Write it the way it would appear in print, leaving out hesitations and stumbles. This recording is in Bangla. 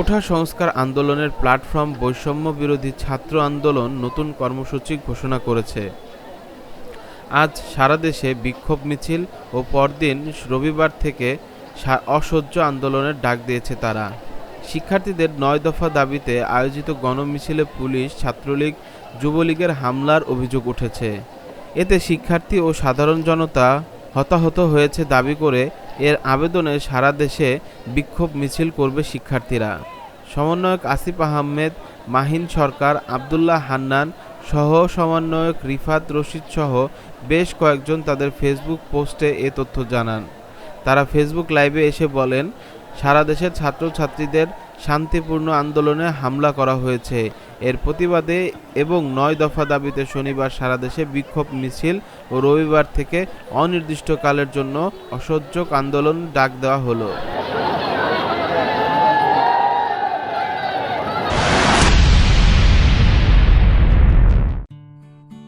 কোঠা সংস্কার আন্দোলনের প্ল্যাটফর্ম বৈষম্য বিরোধী ছাত্র আন্দোলন নতুন কর্মসূচি ঘোষণা করেছে। আজ সারা দেশে বিক্ষোভ মিছিল ও পরদিন রবিবার থেকে অসহ্য আন্দোলনের ডাক দিয়েছে তারা। শিক্ষার্থীদের ৯ দফা দাবিতে আয়োজিত গণমিছিলে পুলিশ, ছাত্রলীগ, যুবলীগের হামলার অভিযোগ উঠেছে। এতে শিক্ষার্থী ও সাধারণ জনতা হতাহত হয়েছে দাবি করে এর আবেদনে সারা দেশে বিক্ষোভ মিছিল করবে শিক্ষার্থীরা। সমন্বয়ক আসিফ আহমেদ, মাহিন সরকার, আব্দুল্লাহ হান্নান, সহ সমন্বয়ক রিফাত রশিদ সহ বেশ কয়েকজন তাদের ফেসবুক পোস্টে এ তথ্য জানান। তারা ফেসবুক লাইভে এসে বলেন, সারা দেশের ছাত্রছাত্রীদের শান্তিপূর্ণ আন্দোলনে হামলা করা হয়েছে। এর প্রতিবাদে এবং ৯ দফা দাবিতে শনিবার সারা দেশে বিক্ষোভ মিছিল ও রবিবার থেকে অনির্দিষ্টকালের জন্য অসহযোগ আন্দোলন ডাক দেওয়া হলো।